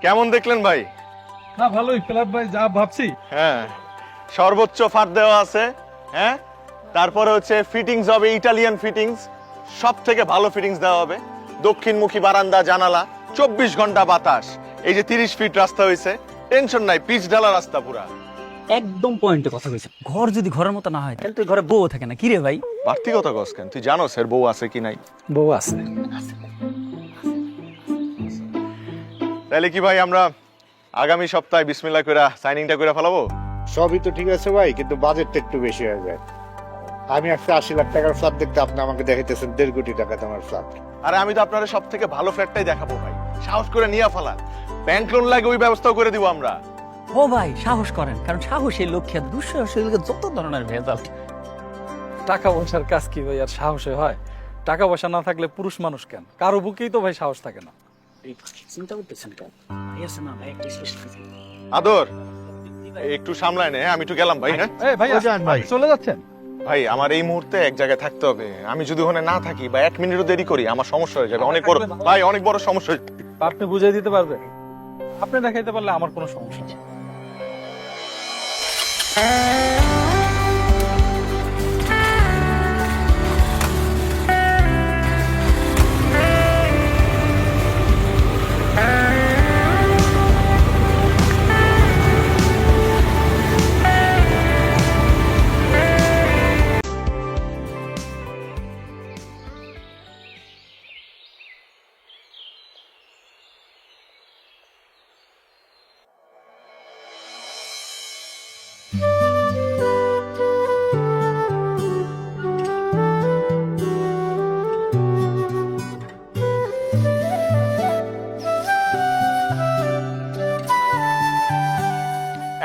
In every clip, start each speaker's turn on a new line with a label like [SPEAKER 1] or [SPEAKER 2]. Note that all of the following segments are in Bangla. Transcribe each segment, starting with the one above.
[SPEAKER 1] কেমন দেখলেন ভাই?
[SPEAKER 2] না ভালোই ফ্ল্যাট ভাই, যা ভাবছি।
[SPEAKER 1] হ্যাঁ, সর্বোচ্চ ফাট দেওয়া আছে। হ্যাঁ, তারপরে হচ্ছে ফিটিংস হবে ইটালিয়ান ফিটিংস, সব থেকে ভালো ফিটিংস দেওয়া হবে। দক্ষিণমুখী বারান্দা, জানালা, 24 ঘন্টা বাতাস। এই যে 30 ফিট রাস্তা হয়েছে, টেনশন নাই, পিচ ঢালা রাস্তা পুরা।
[SPEAKER 3] একদম পয়েন্টে কথা কইছে। ঘর যদি ঘরের মতো না হয় তাহলে তো ঘরে বউ থাকে না। কি রে ভাই?
[SPEAKER 1] বাড়তি কথা কস কেন? তুই জানোস এর বউ আছে কি নাই?
[SPEAKER 2] বউ আছে।
[SPEAKER 1] তাহলে কি ভাই আমরা আগামী সপ্তাহে বিসমিল্লাহ কইরা সাইনিংটা কইরা ফেলাবো?
[SPEAKER 4] সবই তো ঠিক আছে ভাই, কিন্তু বাজেটটা একটু বেশি হয়ে যায়। আমি একটা 80 লাখ টাকার ফ্ল্যাট দেখতে, আপনি আমাকে দেখাইতেছেন 1.5 কোটি টাকা তোমার ফ্ল্যাট।
[SPEAKER 1] আরে আমি তো আপনার সব থেকে ভালো ফ্ল্যাটটাই দেখাবো ভাই, সাহস করে নিয়ে ফেলান। ব্যাংক লোন লাগে ওই ব্যবস্থাও করে দিব আমরা।
[SPEAKER 3] ও ভাই সাহস করেন, কারণ সাহসের লক্ষ্যে দুঃসাহসের যত ধরনের ভেজাল।
[SPEAKER 2] টাকা পয়সার কাজ কি ভাই আর সাহসে হয়? টাকা পয়সা না থাকলে পুরুষ মানুষ কেন, কারো বুকেই তো ভাই সাহস থাকে না।
[SPEAKER 3] চিন্তা করতেছেন কেন? ভাই আছে না ভাই, একটা শেষ করে দিন।
[SPEAKER 1] আদর একটু সামলায় নে, আমি একটু গেলাম ভাই। হ্যাঁ
[SPEAKER 2] এই ভাই,
[SPEAKER 4] যান ভাই।
[SPEAKER 2] চলে যাচ্ছেন?
[SPEAKER 1] ভাই আমার এই মুহূর্তে এক জায়গায় থাকতে হবে, আমি যদি ওখানে না থাকি বা 1 মিনিটও দেরি করি আমার সমস্যা হয়ে যাবে, অনেক বড় ভাই, অনেক বড় সমস্যা হয়ে যাবে।
[SPEAKER 2] আপনি বুঝিয়ে দিতে পারবেন? আপনি দেখাইতে পারলে আমার কোনো সমস্যা নেই।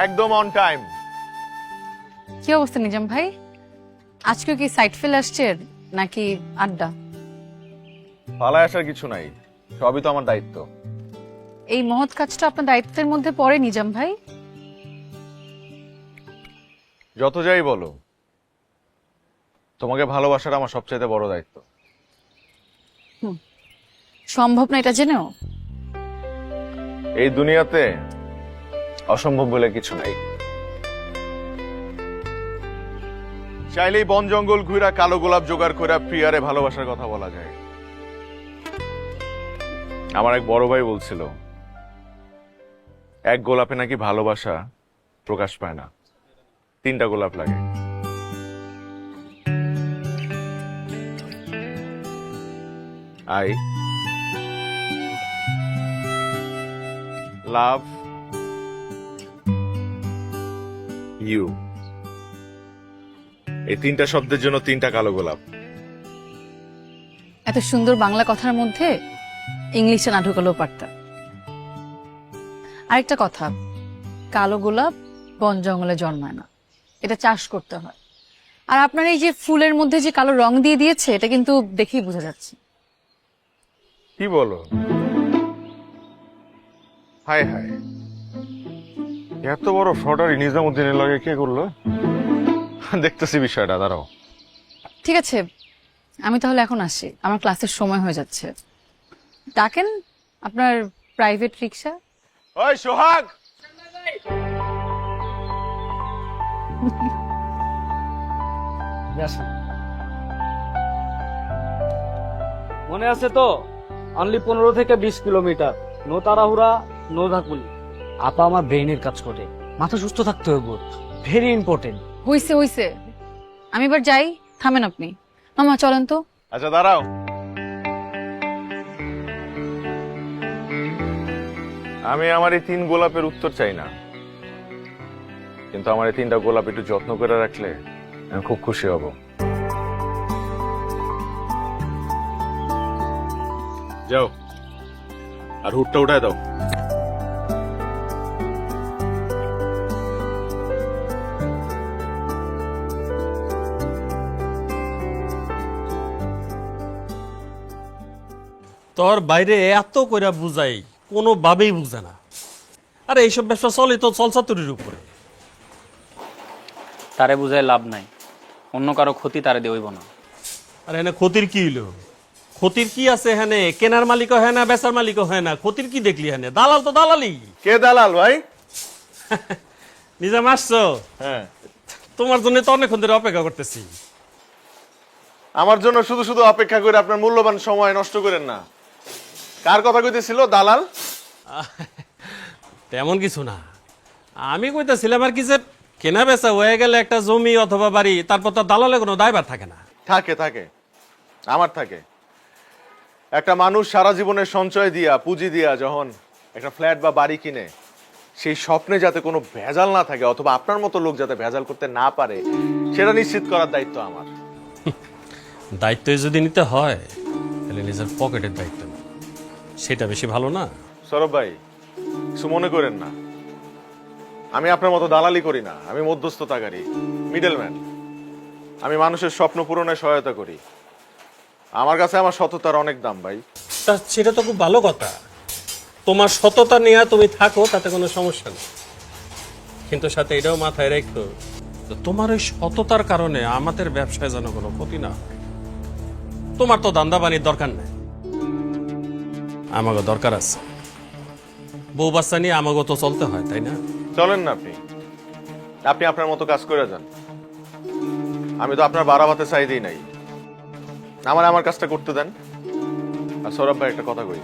[SPEAKER 1] একদম অন টাইম।
[SPEAKER 5] কি অবস্থা নিজাম ভাই? আজকে কি সাইট ফেল আসছে নাকি আড্ডা?
[SPEAKER 1] পালায় আসার কিছু নাই, সবই তো আমার দায়িত্ব।
[SPEAKER 5] এই মহৎ কাজটা আপনার দায়িত্বের মধ্যে পড়ে নিজাম ভাই?
[SPEAKER 1] যত যাই বলো, তোমাকে ভালোবাসাটা আমার সবচেয়ে বড় দায়িত্ব।
[SPEAKER 5] সম্ভব না এটা জেনেও?
[SPEAKER 1] এই দুনিয়াতে অসম্ভব বলে কিছু নাই। চাইলেই বন জঙ্গল ঘুরা কালো গোলাপ জোগাড় করে প্রিয়ারে ভালোবাসার কথা বলা যায়। আমার এক বড় ভাই বলছিল, এক গোলাপে নাকি ভালোবাসা প্রকাশ পায় না, 3টা গোলাপ লাগে। I love you. এই 3টা শব্দের জন্য 3টা কালো গোলাপ।
[SPEAKER 5] এত সুন্দর বাংলা কথার মধ্যে ইংলিশে না ঢুকালেও পারতাম। আরেকটা কথা, কালো গোলাপ বন জঙ্গলে জন্মায় না, এটা চাষ করতে হয়। আর আপনার এই যে ফুলের মধ্যে যে কালো রং দিয়ে দিয়েছে, এটা কিন্তু দেখেই বোঝা যাচ্ছে।
[SPEAKER 1] কি বলো? হায় হায়, এত বড় ফ্রডারি নিজামুদ্দিনের লগে কে করলো? দেখতেছি বিষয়টা, দাঁড়াও।
[SPEAKER 5] ঠিক আছে, আমি তাহলে এখন আসি, আমার ক্লাসের সময় হয়ে যাচ্ছে। ডাকেন আপনার প্রাইভেট রিক্সা।
[SPEAKER 1] ওই সোহাগ,
[SPEAKER 6] মনে আছে তো? অনলি 15 থেকে 20 কিলোমিটার, নো তাড়াহুড়া, নো ধাকুলি। আপা আমার ব্রেইনের কাজ করে, মাথা সুস্থ থাকতে হবে, ভেরি ইম্পর্টেন্ট।
[SPEAKER 5] হইছে হইছে, আমি এবার যাই, থামেন আপনি। মামা চলেন তো।
[SPEAKER 1] আচ্ছা দাঁড়াও। আমি আমার এই 3 গোলাপের উত্তর চাই না, কিন্তু আমার এই 3টা গোলাপ একটু যত্ন করে রাখলে আমি খুব খুশি হব। যাও, আর হুটটা উঠায় দাও।
[SPEAKER 7] তোর বাইরে এত কইরা বুঝাই কোনোভাবেই বুঝে না। আরে এইসব ব্যবসা চলে তো চলচাতুরির উপরে।
[SPEAKER 6] তারে বুঝায় লাভ নাই, অন্য কারো ক্ষতি তারে দেবইব না।
[SPEAKER 7] আর এনে ক্ষতির কি হইলো? ক্ষতির কি আছে হ্যানে? কেনার মালিকও হয় না, বেচার মালিকও হয় না, ক্ষতির কি দেখলি হ্যানে? দালাল তো দালালি।
[SPEAKER 1] কে দালাল ভাই?
[SPEAKER 7] নিজাম আসছো?
[SPEAKER 1] হ্যাঁ,
[SPEAKER 7] তোমার জন্য তো অনেকক্ষণ ধরে অপেক্ষা করতেছি।
[SPEAKER 1] আমার জন্য শুধু শুধু অপেক্ষা করে আপনার মূল্যবান সময় নষ্ট করেন না। কার কথা কইতেছিল দালাল?
[SPEAKER 7] তেমন কিছু না, আমি কইতেছিলাম আর কি যে কেনা বেচা হয়ে গেলে একটা জমি অথবা বাড়ি, তারপর তো দালালে কোনো দায়ভার থাকে না।
[SPEAKER 1] থাকে থাকে, আমার থাকে। একটা মানুষ সারা জীবনের সঞ্চয় দিয়া, পুঁজি দিয়া যখন একটা ফ্ল্যাট বা বাড়ি কিনে, সেই স্বপ্নে যাতে কোনো ভেজাল না থাকে, অথবা আপনার মতো লোক যাতে ভেজাল করতে না পারে, সেটা নিশ্চিত করার দায়িত্ব আমার।
[SPEAKER 7] দায়িত্ব যদি নিতে হয় তাহলে নিজের পকেটের দায়িত্ব না, সেটা বেশি ভালো না?
[SPEAKER 1] সৌরভ ভাই, কিছু মনে করেন না, আমি আপনার মতো দালালি করি না, আমি মধ্যস্থতাকারী, মিডলম্যান। আমি মানুষের স্বপ্ন পূরণে সহায়তা করি। আমার কাছে আমার সততার অনেক দাম ভাই।
[SPEAKER 7] তা সেটা তো খুব ভালো কথা, তোমার সততা নিয়ে তুমি থাকো, তাতে কোনো সমস্যা নেই। কিন্তু সাথে এটাও মাথায় রেখো, তোমার ওই সততার কারণে আমাদের ব্যবসায় যেন কোনো ক্ষতি না হয়। তোমার তো দান্দা বানির দরকার নেই, আমাকে দরকার আছে। বউ বাচ্চা নিয়ে আমাকে তো চলতে হয়, তাই না?
[SPEAKER 1] চলেন না আপনি, আপনি আপনার মতো কাজ করে যান। আমি তো আপনার বাড়া ভাতে চাই দিই নাই, আমার কাজটা করতে দেন। আর সৌরভ ভাই, একটা কথা কই,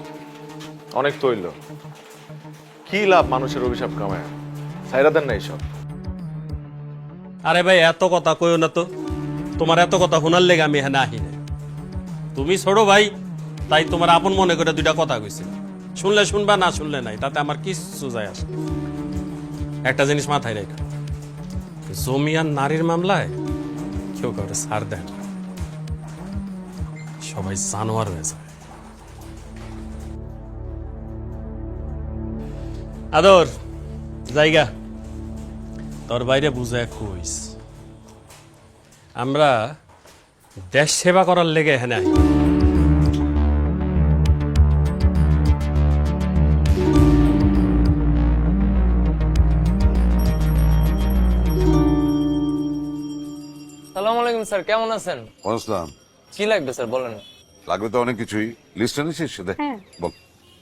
[SPEAKER 1] অনেক তৈল, কি লাভ মানুষের অভিশাপ কামায়? ছাইরা দেন না এইসব।
[SPEAKER 7] আরে ভাই, এত কথা কইও না তো, তোমার এত কথা শোনার লেগে আমি এখানে আহি না। তুমি ছোট ভাই, তাই তোমার আপন মনে করে দুইটা কথা কইছি, শুনলে শুনবা, না শুনলে নাই, তাতে আমার কিছু যায় আসে না। একটা জিনিস মাথায় রেখো, জমি আর নারীর মামলায় কেউ কাউকে ছাড় দেয় না, সবাই জানোয়ার হয়ে যায়। আদর জায়গা তোর বাইরে বুঝায় কইস, আমরা দেশ সেবা করার লেগে এখানে আই।
[SPEAKER 8] সালাম আলাইকুম স্যার, কেমন আছেন?
[SPEAKER 9] আসসালাম।
[SPEAKER 8] কি লাগবে স্যার বলেন?
[SPEAKER 9] লাগবে তো অনেক কিছুই, লিস্ট এনেছিস? দে বল।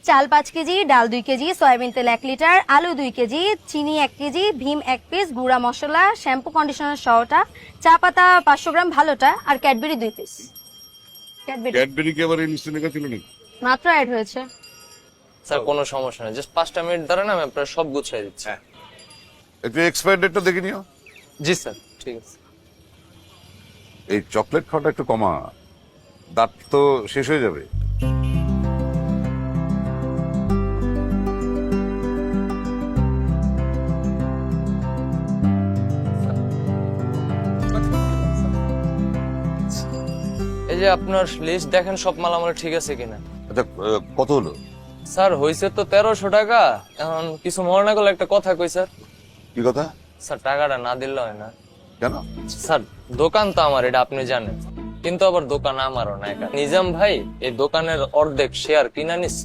[SPEAKER 10] চাল 5 কেজি, ডাল 2 কেজি, সয়াবিন তেল 1 লিটার, আলু 2 কেজি, চিনি 1 কেজি, ভীম 1 পিস, গুঁড়া মশলা, শ্যাম্পু কন্ডিশনার সহটা, চা পাতা 500 গ্রাম ভালোটা, আর ক্যাডবেরি 2 পিস।
[SPEAKER 9] ক্যাডবেরি কি আবার এই লিস্টে লেখা ছিল নাকি?
[SPEAKER 10] মাত্র অ্যাড হয়েছে।
[SPEAKER 8] স্যার কোনো সমস্যা নেই, জাস্ট 5টা মিনিট দাঁড়ান, আমি আপনার সব গুছিয়ে দিচ্ছি।
[SPEAKER 9] একটু এক্সপায়ার ডেটটা দেখে নিও।
[SPEAKER 8] জি স্যার, ঠিক আছে।
[SPEAKER 9] এই চকলেট খাওয়াটা একটু কমা, দাঁত তো শেষ হয়ে যাবে।
[SPEAKER 8] এই যে আপনার লিস্ট দেখেন, সব মাল আমার ঠিক আছে কিনা।
[SPEAKER 9] আচ্ছা, কত হলো?
[SPEAKER 8] স্যার হয়েছে তো 1300 টাকা। এখন কিছু মনে না করলে একটা কথা কই স্যার।
[SPEAKER 9] কি কথা?
[SPEAKER 8] স্যার টাকাটা না দিলে হয় না।
[SPEAKER 9] কেন?
[SPEAKER 8] স্যার দোকান তো আমার, এটা আপনি জানেন, কিন্তু আবার দোকান আমারও না একা। নিজাম ভাই এই দোকানের অর্ধেক শেয়ার কিনা নিস,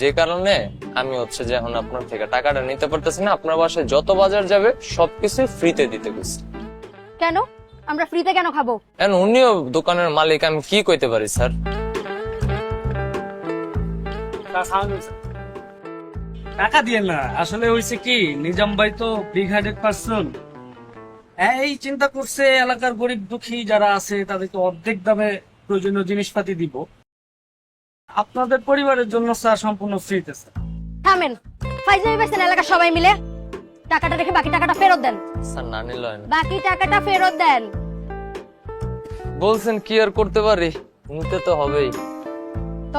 [SPEAKER 8] যে কারণে আমি হচ্ছে যে এখন আপনার থেকে টাকাটা নিতে পারতেছি না। আপনার বাসায় যত বাজার যাবে সবকিছু ফ্রিতে দিতে গেছি।
[SPEAKER 10] কেন? আমরা ফ্রিতে কেন খাবো?
[SPEAKER 8] এখন উনিও দোকানের মালিক, আমি কি কইতে পারি স্যার?
[SPEAKER 6] টাকা দিয়ে না, আসলে হয়েছে কি, নিজাম ভাই তো বিগ হার্টেড পারসন। এই চিন্তা করছে এলাকার গরিব দুঃখী যারা আছে তাদেরকে অর্ধেক দামে প্রয়োজনীয় জিনিসপাতি দিব, আপনাদের পরিবারের জন্য স্যার সম্পূর্ণ ফ্রিতে। স্যার
[SPEAKER 10] থামেন, ফাইজলামি পাইছেন এলাকার সবাই মিলে। টাকাটা রেখে বাকি টাকাটা ফেরত দেন।
[SPEAKER 8] স্যার না নিলে হয় না।
[SPEAKER 10] বাকি টাকাটা ফেরত দেন।
[SPEAKER 8] বলছেন কি আর করতে পারি, নিতে তো হবেই।
[SPEAKER 10] তো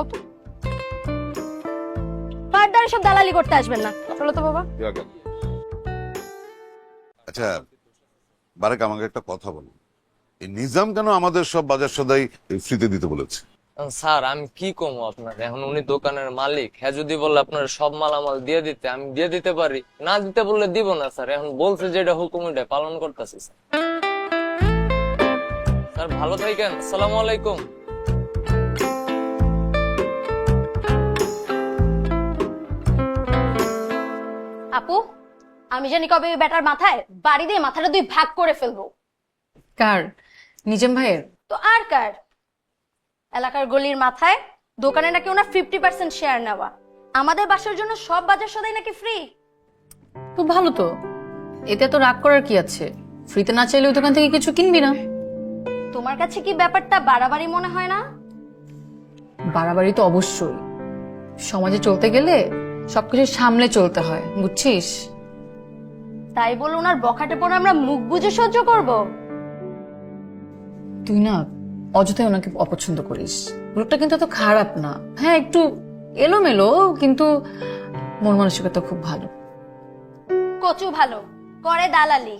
[SPEAKER 10] ফার্দার সব দালালি করতে আসবেন না। চলো তো বাবা।
[SPEAKER 9] আচ্ছা বারেক, আমাকে একটা কথা বল, এই নিজাম কেন আমাদের সব বাজার সদাই ফ্রিতে দিতে বলেছে?
[SPEAKER 8] স্যার আমি কি কমো আপনার, এখন উনি দোকানের মালিক, হ্যাঁ যদি বললে আপনার সব মালামাল দিয়ে দিতে, আমি দিয়ে দিতে পারি, না দিতে বললে দিব না স্যার। এখন বলছে যেটা হুকুম এটা পালন করতেছি স্যার। স্যার ভালো থাকেন, আসসালামু আলাইকুম।
[SPEAKER 10] আপু, আমি জানি কবে ওই ব্যাটার মাথায় বাড়ি দিয়ে মাথাটা 2 ভাগ করে ফেলবো।
[SPEAKER 5] কার? নিজাম ভাইয়ের?
[SPEAKER 10] তো আর কার? এলাকার গলির মাথায় দোকানে নাকি ওনার 50% শেয়ার নেওয়া। আমাদের বাসার জন্য সব বাজার সদাই নাকি ফ্রি।
[SPEAKER 5] তো ভালো তো, এতে তো রাগ করার কি আছে? ফ্রিতে না চাইলে ওই দোকান থেকে কিছু কিনবি না।
[SPEAKER 10] তোমার কাছে কি ব্যাপারটা বাড়াবাড়ি মনে হয় না?
[SPEAKER 5] বাড়াবাড়ি তো অবশ্যই, সমাজে চলতে গেলে সবকিছু সামলে চলতে হয়, বুঝছিস?
[SPEAKER 10] তাই বলে ওনার বখাটে পড়ে আমরা মুখ বুজে সহ্য করব?
[SPEAKER 5] তুই না অযথাই ওনাকে অপছন্দ করিস। লোকটা কিন্তু এত খারাপ না, হ্যাঁ একটু এলোমেলো, কিন্তু মন মানসিকতা খুব ভালো।
[SPEAKER 10] কচু ভালো করে দালালি।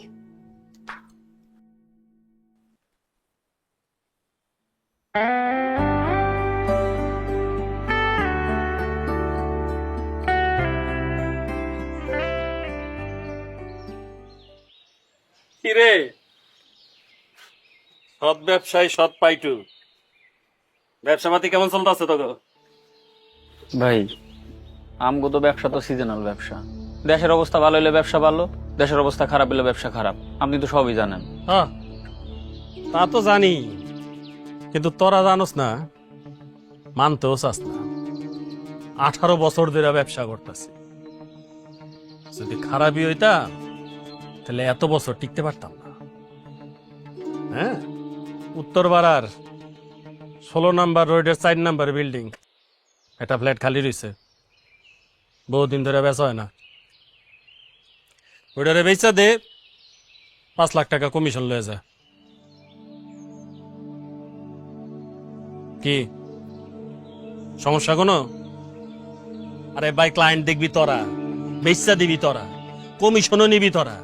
[SPEAKER 7] কিরে, সৎ ব্যবসায়ী সৎ পাইটু, ব্যবসা পাতি কেমন চলতেছে তোকে?
[SPEAKER 3] ভাই আমগো তো ব্যবসা তো সিজনাল ব্যবসা। দেশের অবস্থা ভালো হলে ব্যবসা ভালো, দেশের অবস্থা খারাপ হলে ব্যবসা খারাপ। আপনি তো সবই জানেন।
[SPEAKER 7] হ্যাঁ তা তো জানি, কিন্তু তোরা জানোস না, মানতেও চাস না। 18 বছর ধরে ব্যবসা করতেছি। যদি খারাপই হইতাম তাহলে এত বছর টিকতে পারতাম না। হ্যাঁ, উত্তর পাড়ার 16 নাম্বার রোডের 4 নাম্বার বিল্ডিং, একটা ফ্ল্যাট খালি রয়েছে, বহুদিন ধরে বেচা হয় না। ওইটারে বেচা দে, 5 লাখ টাকা কমিশন লয়ে যা। কি সমস্যা কোনো? আরে ভাই, ক্লায়েন্ট দেখবি তোরা, বেচা দিবি তোরা, কমিশনও নিবি তোরা,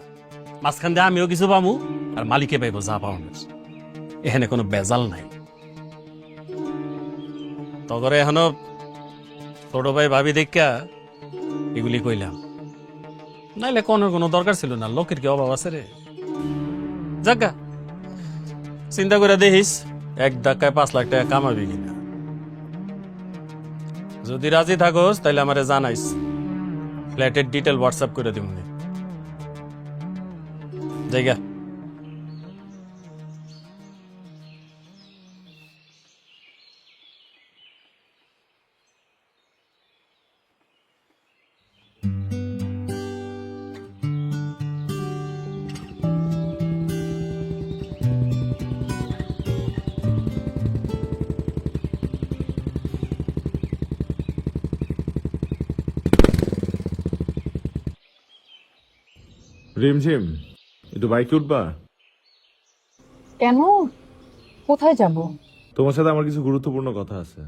[SPEAKER 7] মাঝখান দিয়ে আমিও কিছু পামু আর মালিকে পাইব যা পাওয়ার। এখানে কোনো বেজাল নাই। তগরে এখনো ছোট ভাই ভাবি দেখা এগুলি কইলাম, নাইলে কোনো দরকার ছিল না। লোকের কি অভাব আছে রে? যাগা চিন্তা করে দেখিস এক ধাক্কায় 5 লাখ টাকা কামাবি কিনা। যদি রাজি থাকোস তাহলে আমারে জানাইস, ফ্ল্যাটের ডিটেল হোয়াটসঅ্যাপ করে দিব। জায়গা
[SPEAKER 1] রিমঝিম, একটু বাইকে উঠবা?
[SPEAKER 5] কেন? কোথায় যাব?
[SPEAKER 1] তোমার সাথে আমার কিছু গুরুত্বপূর্ণ কথা আছে,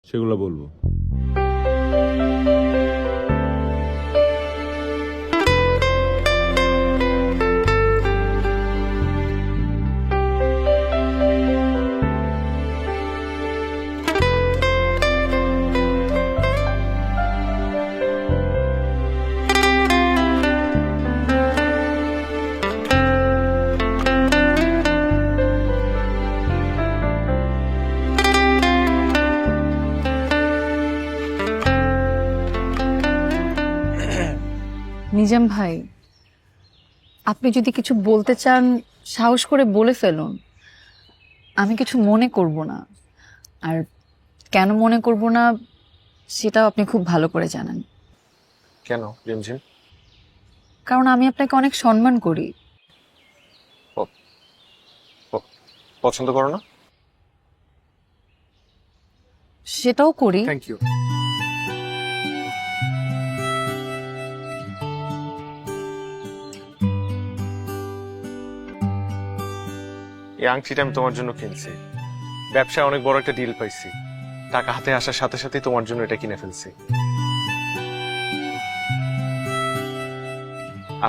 [SPEAKER 1] সেগুলো বলবো।
[SPEAKER 5] নিজাম ভাই, আপনি যদি কিছু বলতে চান সাহস করে বলে ফেলুন, আমি কিছু মনে করব না। আর কেন মনে করব না সেটাও আপনি খুব ভালো করে জানেন।
[SPEAKER 1] কেন রিমঝিম?
[SPEAKER 5] কারণ আমি আপনাকে অনেক সম্মান করি।
[SPEAKER 1] পছন্দ করো না?
[SPEAKER 5] সেটাও করি।
[SPEAKER 1] Thank you. এই আংটিটা আমি তোমার জন্য কিনছি। ব্যবসায় অনেক বড় একটা ডিল পাইছি, টাকা হাতে আসার সাথে সাথে তোমার জন্য এটা কিনে ফেলছি।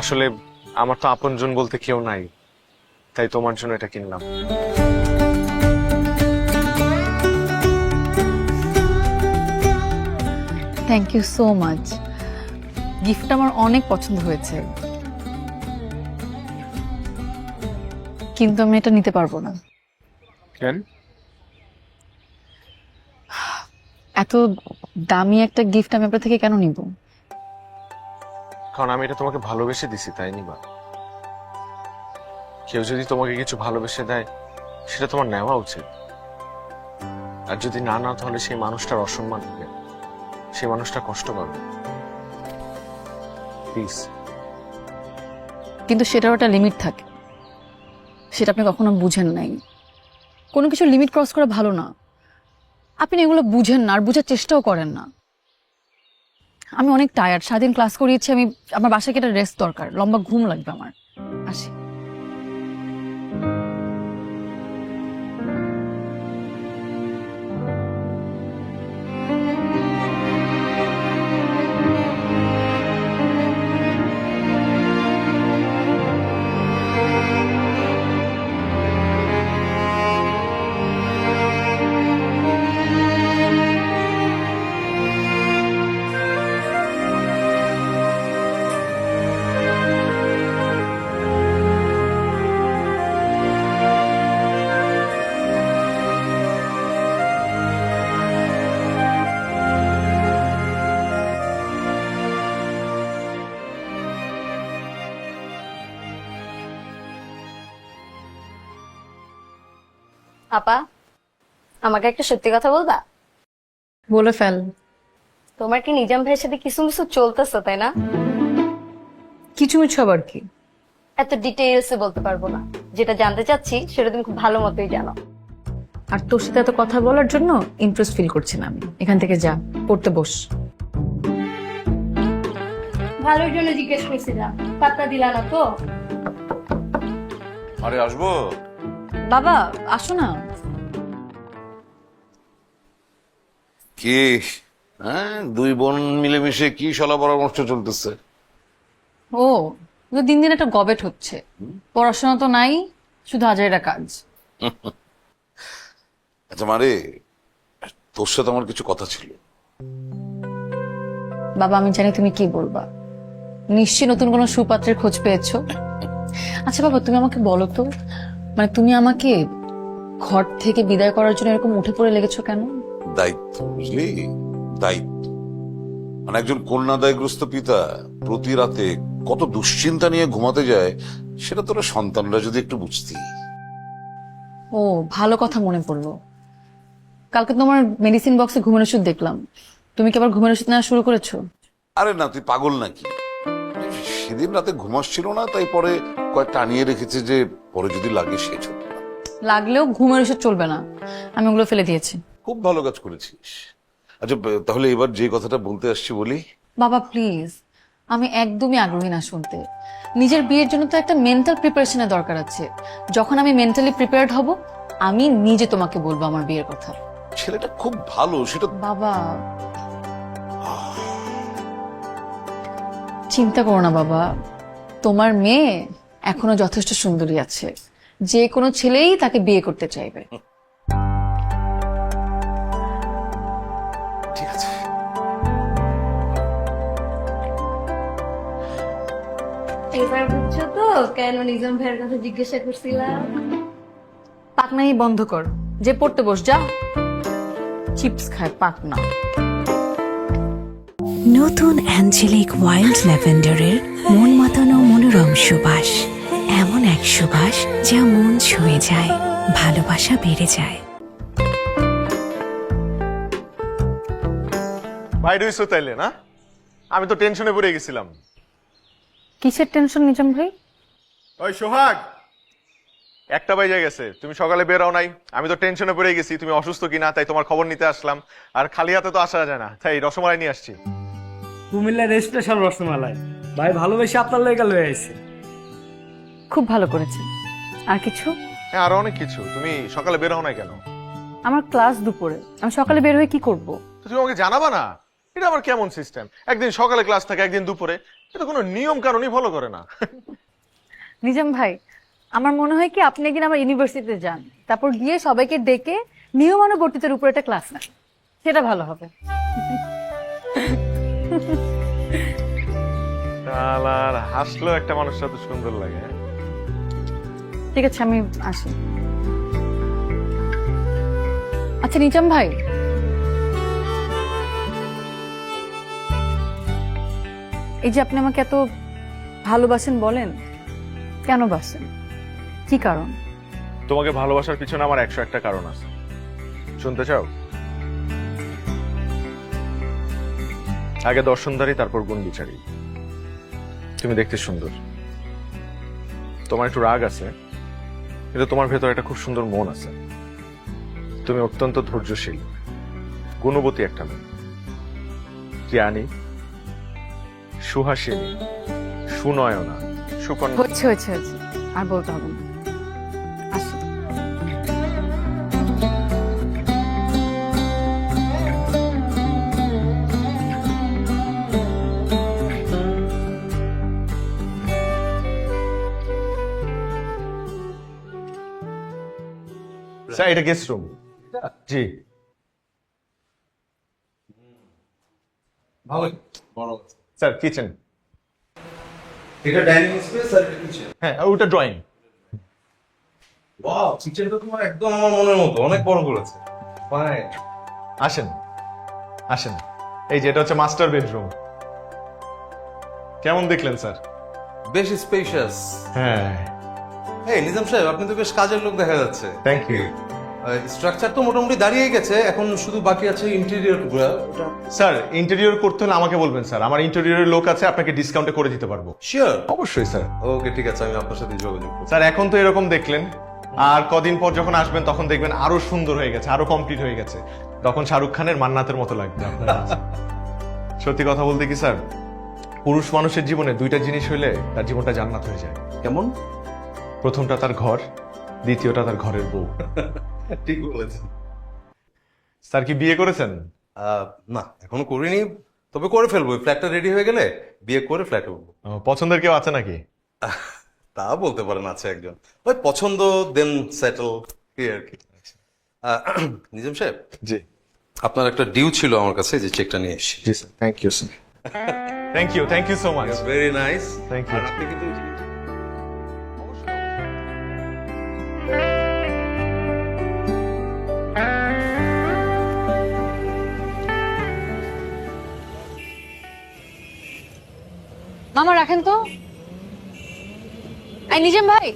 [SPEAKER 1] আসলে আমার তো আপনজন বলতে কেউ নাই, তাই তোমার জন্য এটা কিনলাম।
[SPEAKER 5] Thank you so much. গিফটটা আমার অনেক পছন্দ হয়েছে, কিন্তু আমি এটা নিতে পারবো না।
[SPEAKER 1] কেন?
[SPEAKER 5] এত দামি একটা গিফট আমি আপনার থেকে কেন নিব?
[SPEAKER 1] কারণ আমি এটা তোমাকে ভালোবেসে দিছি, তাই নিবা। কেউ যদি তোমাকে কিছু ভালোবেসে দেয় সেটা তোমার নেওয়া উচিত। আর যদি না না তাহলে সেই মানুষটার অসম্মান হবে, সেই মানুষটা কষ্ট পাবে। প্লিজ।
[SPEAKER 5] কিন্তু সেটার একটা লিমিট থাকে, সেটা আপনি কখনো বুঝেন নাই। কোনো কিছু লিমিট ক্রস করা ভালো না। আপনি এগুলো বুঝেন না আর বুঝার চেষ্টাও করেন না। আমি অনেক টায়ার্ড, সারাদিন ক্লাস করিয়েছি, আমি আমার বাসায় একটা রেস্ট দরকার, লম্বা ঘুম লাগবে আমার। আসি।
[SPEAKER 10] আপা, আমাকে একটা সত্যি কথা বলবা?
[SPEAKER 5] বলে ফেল।
[SPEAKER 10] তোমার কি নিজাম ভাইয়ের সাথে কিছু কিছু চলতেছে, তাই না?
[SPEAKER 5] কিছু মিছু আবার কি?
[SPEAKER 10] এত ডিটেইলসে বলতে পারবো না, যেটা জানতে চাচ্ছি সেটা তুমি খুব ভালো মতোই জানো।
[SPEAKER 5] আর তোর সাথে এত কথা বলার জন্য ইন্টারেস্ট ফিল করছি না আমি। এখান থেকে যা, পড়তে বস।
[SPEAKER 10] ভালোর জন্য জিজ্ঞেস করছিলাম, পাত্তা দিলা না তো?
[SPEAKER 9] আরে আসবো।
[SPEAKER 5] বাবা আসো না।
[SPEAKER 9] কি হ্যাঁ, দুই বোন মিলেমিশে কি সলা পরামর্শ চলতেছে?
[SPEAKER 5] ও তো দিন দিন একটা গবেট হচ্ছে, পড়াশোনা তো নাই, শুধু হাজারিটা কাজ।
[SPEAKER 9] আচ্ছা মারে, তোর সাথে আমার কিছু কথা ছিল।
[SPEAKER 5] বাবা আমি জানি তুমি কি বলবা, নিশ্চয়ই নতুন কোনো সুপাত্রের খোঁজ পেয়েছো। আচ্ছা বাবা তুমি আমাকে বলো তো, মানে তুমি আমাকে ঘর থেকে বিদায় করার জন্য এরকম উঠে পড়ে লেগেছো কেন?
[SPEAKER 9] দায়িত্ব, বুঝলি? দায়িত্ব। মানে একজন কন্যাদায়গ্রস্ত পিতা প্রতি রাতে কত দুশ্চিন্তা নিয়ে ঘুমাতে যায়, সেটা তোরা সন্তানরা যদি একটু বুঝতি।
[SPEAKER 5] ও ভালো কথা মনে পড়লো, কালকে তোমার মেডিসিন বক্সে ঘুমের ওষুধ দেখলাম। তুমি কি আবার ঘুমের ওষুধ নেওয়া শুরু করেছো?
[SPEAKER 9] আরে না, তুই পাগল নাকি? সেদিন রাতে ঘুমাচ্ছিল না, তাই পরে কয়েকটা আনিয়ে রেখেছে যে পরে যদি লাগে সে চলবে না।
[SPEAKER 5] লাগলেও ঘুমের ওষুধ চলবে না, আমি ওগুলো ফেলে দিয়েছি।
[SPEAKER 9] খুব ভালো কাজ করেছিস। আচ্ছা তাহলে এবার যে কথাটা বলতে আসছি বলি।
[SPEAKER 5] বাবা প্লিজ, আমি একদমই আগ্রহী না শুনতে। নিজের বিয়ের জন্য তো একটা মেন্টাল প্রিপারেশনের দরকার আছে। যখন আমি মেন্টালি প্রিপেয়ার্ড হব, আমি নিজে তোমাকে বলবো আমার বিয়ের কথা।
[SPEAKER 9] ছেলেটা খুব ভালো, সেটা
[SPEAKER 5] বাবা চিন্তা করো না বাবা, তোমার মেয়ে এখনো যথেষ্ট সুন্দরী আছে, যে কোনো ছেলেই তাকে বিয়ে করতে চাইবে।
[SPEAKER 9] ঠিক আছে।
[SPEAKER 10] এবার বুঝছো তো কেন নিজাম ভাইয়ের কথা জিজ্ঞাসা করছিলাম?
[SPEAKER 5] পাকনাই বন্ধ কর, যে পড়তে বস যা। চিপস খায় পাকনা।
[SPEAKER 11] নতুন অ্যাঞ্জেলিক ওয়াইল্ড ল্যাভেন্ডারের মন মাতানো মনোরম সুবাস, এমন এক সুবাস যা মন ছুঁয়ে যায়, ভালোবাসা বেড়ে যায়।
[SPEAKER 1] বাইরে হইছো তাইলে না? আমি তো টেনশনে পড়ে গেছিলাম।
[SPEAKER 5] কিসের টেনশন নিজাম ভাই?
[SPEAKER 1] ওই সোহাগ, 1টা বাজে গেছে, তুমি সকালে বেরও নাই। আমি তো টেনশনে পড়ে গেছি তুমি অসুস্থ কিনা, তাই তোমার খবর নিতে আসলাম। আর খালি হাতে তো আসা যায় না, তাই রসমালাই নিয়ে আসছি।
[SPEAKER 6] কুমিল্লার স্পেশাল রসমালাই ভাই ভালোবেসে আপনার লেগে লয়ে আইছে।
[SPEAKER 5] খুব ভালো করেছে। আর কিছু?
[SPEAKER 1] হ্যাঁ আরো অনেক কিছু। তুমি সকালে বেরও নাই কেন?
[SPEAKER 5] আমার ক্লাস দুপুরে, আমি সকালে বের হয়ে কি করব?
[SPEAKER 1] তো তুমি আমাকে জানাবা না? এটা আবার কেমন সিস্টেম? একদিন সকালে ক্লাস থাকে, একদিন দুপুরে। এটা কোনো নিয়ম কানুনই ফলো করে না।
[SPEAKER 5] নিজাম ভাই, আমার মনে হয় কি আপনি একদিন আমার ইউনিভার্সিটিতে যান, তারপর গিয়ে সবাইকে ডেকে নিয়মানুবর্তিতার উপর একটা ক্লাস নেন, সেটা ভালো হবে।
[SPEAKER 1] আর হাসলেও একটা মানুষের সাথে সুন্দর লাগে।
[SPEAKER 5] ঠিক আছে আমি আসি। আচ্ছা নিজাম ভাই, এই যে আপনি আমাকে এত ভালোবাসেন বলেন, কেন বাসেন? কি কারণ?
[SPEAKER 1] তোমাকে ভালোবাসার পিছনে আমার 101টা কারণ আছে। শুনতে চাও? আগে দর্শনধারী, তারপর গুণ বিচারী। তুমি দেখতে সুন্দর, তোমার একটু রাগ আছে, কিন্তু তোমার ভেতরে একটা খুব সুন্দর মন আছে। তুমি অত্যন্ত ধৈর্যশীল, গুণবতী একটা মেয়ে, জ্ঞানী, সুহাসিনী, সুনয়না, সুকন্যা।
[SPEAKER 5] হচ্ছে হচ্ছে হচ্ছে, আর বলতে হবে না। আসি।
[SPEAKER 1] স্যার, এটা গেস্ট রুম। জি, স্যার কিচেন।
[SPEAKER 12] এটা ডাইনিং স্পেস আর এটা কিচেন।
[SPEAKER 1] হ্যাঁ, আর ওটা ড্রয়িং।
[SPEAKER 12] ওয়াও, কিচেনটা তোমার একদম আমার মনের মতো, অনেক বড় করেছে। ফাইন।
[SPEAKER 1] আসেন আসেন, এই যে এটা হচ্ছে মাস্টার বেডরুম। কেমন দেখলেন স্যার?
[SPEAKER 12] বেশ স্পেশাস।
[SPEAKER 1] হ্যাঁ,
[SPEAKER 12] এই নিজাম সাহেব, আপনি তো বেশ কাজের লোক দেখা যাচ্ছে।
[SPEAKER 1] Thank you.
[SPEAKER 12] স্ট্রাকচার তো মোটামুটি দাঁড়িয়ে গেছে, এখন শুধু বাকি আছে ইন্টেরিয়র গুলো।
[SPEAKER 1] স্যার, ইন্টেরিয়র করতে হলে আমাকে বলবেন স্যার, আমার ইন্টেরিয়রের লোক আছে, আপনাকে ডিসকাউন্টে করে দিতে পারবো।
[SPEAKER 12] শিওর?
[SPEAKER 1] অবশ্যই স্যার।
[SPEAKER 12] ওকে, ঠিক আছে, আমি আপনার সাথে যোগাযোগ করব।
[SPEAKER 1] স্যার, এখন তো এরকম দেখলেন, আর কদিন পর যখন আসবেন তখন দেখবেন আরো সুন্দর হয়ে গেছে, আরো কমপ্লিট হয়ে গেছে। তখন শাহরুখ খানের মান্নাতের মতো লাগবে আপনার কাছে। সত্যি কথা বলতে কি স্যার, পুরুষ মানুষের জীবনে দুইটা জিনিস হইলে তার জীবনটা জান্নাত হয়ে যায়।
[SPEAKER 12] কেমন?
[SPEAKER 1] প্রথমটা তার ঘর, দ্বিতীয়টা তার ঘরের বউ।
[SPEAKER 12] ঠিক বলেছেন।
[SPEAKER 1] স্যার, কি বিয়ে করেছেন?
[SPEAKER 12] না, এখনো করিনি, তবে করে ফেলবো। ফ্ল্যাটটা রেডি হয়ে গেলে বিয়ে করে ফ্ল্যাটে উঠবো।
[SPEAKER 1] পছন্দের কেউ আছে নাকি?
[SPEAKER 12] তা বলতে পারেন, আছে একজন। ওই পছন্দ, দেন সেটেল, এই আর কি। নিজাম সাহেব,
[SPEAKER 1] জি।
[SPEAKER 12] আপনার একটা ডিউ ছিল আমার কাছে, যে চেকটা নিয়ে এসেছি।
[SPEAKER 1] জি sir, thank you sir. Thank you so much.
[SPEAKER 12] Very nice.
[SPEAKER 1] Thank you.
[SPEAKER 12] আপনি কিন্তু
[SPEAKER 5] মামা রাখেন তো। এই নিজাম ভাই,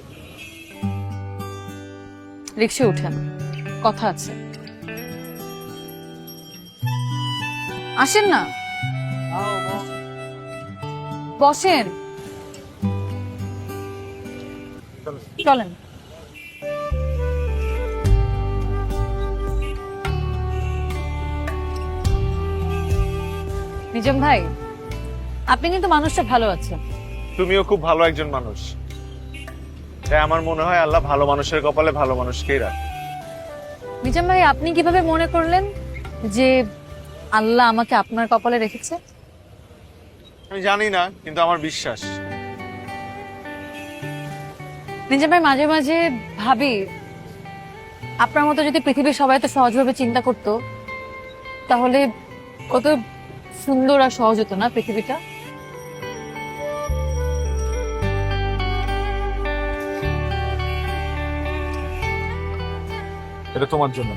[SPEAKER 5] রিক্সা উঠেন, কথা আছে। আসেন না, বসেন, চলেন। নিজাম ভাই, আপনি কিন্তু মানুষটা ভালো আছেন।
[SPEAKER 1] তুমিও খুব ভালো একজন মানুষ, তাই আমার মনে হয় আল্লাহ ভালো মানুষের কপালে ভালো মানুষকেই রাখে।
[SPEAKER 5] নিজাম ভাই, আপনি কিভাবে মনে করলেন যে আল্লাহ আমাকে আপনার কপালে রেখেছে?
[SPEAKER 1] আমি জানি না, কিন্তু আমার বিশ্বাস।
[SPEAKER 5] নিজাম ভাই, মাঝে মাঝে ভাবি আপনার মতো যদি পৃথিবীর সবাই তো সহজভাবে চিন্তা করতো, তাহলে কত সুন্দর আর সহজ হতো না পৃথিবীটা।
[SPEAKER 1] এটা তোমার জন্য।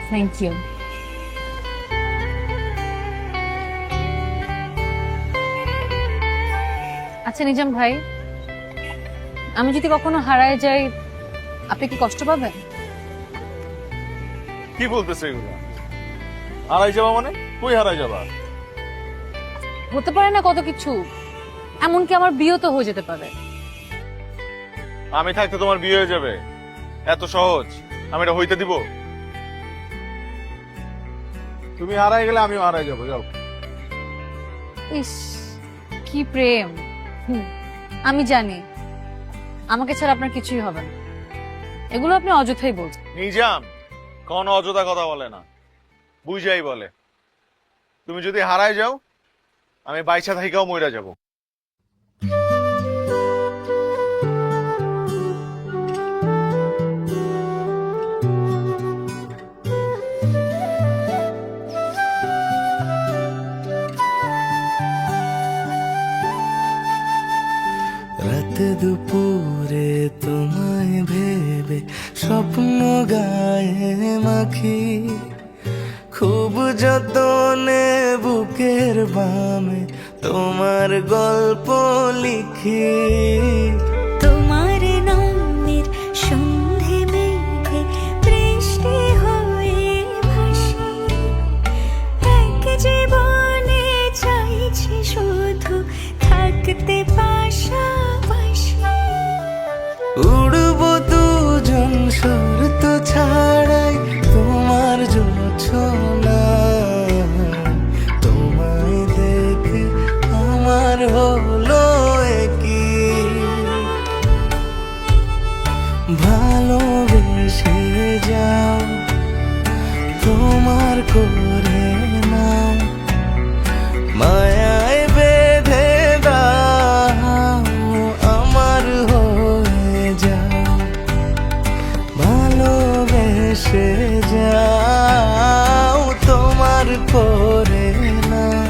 [SPEAKER 5] Thank you. আচ্ছা নিজাম ভাই, আমি যদি কখনো হারায় যাই, আপনি কি কষ্ট পাবেন?
[SPEAKER 1] কি বলতেছে এগুলো? হারাই যাবা মানে? কই হারাই যাবা?
[SPEAKER 5] হতে পারে না কত কিছু, এমনকি আমার বিয়ে তো হয়ে যেতে পারে।
[SPEAKER 1] আমি থাকতে তোমার বিয়ে হয়ে যাবে? এত সহজ? আমি এটা হইতে দিব? তুমি হারাই গেলে আমিও হারাই যাবো। যাও।
[SPEAKER 5] ইস, কি প্রেম। আমি জানি আমাকে ছাড়া আপনার কিছুই হবে না, এগুলো আপনি অযথাই বলছেন।
[SPEAKER 1] নিজাম কোন অযথা কথা বলে না, বুঝাই বলে। তুমি যদি হারাই যাও, আমি বাইচা থাইকাও মইরা যাব।
[SPEAKER 13] রাত দুপুরে তোমায় ভেবে স্বপ্ন গায়ে মাখি, খুব যতনে বুকের বামে তোমার গল্প লিখি।
[SPEAKER 11] তোমার নামের সন্ধে মেঘে বৃষ্টি
[SPEAKER 13] করে নাও, মায়ায় বেঁধে দাও, আমার হয়ে যাও, ভালোবেসে যাও, তোমার করে নাও,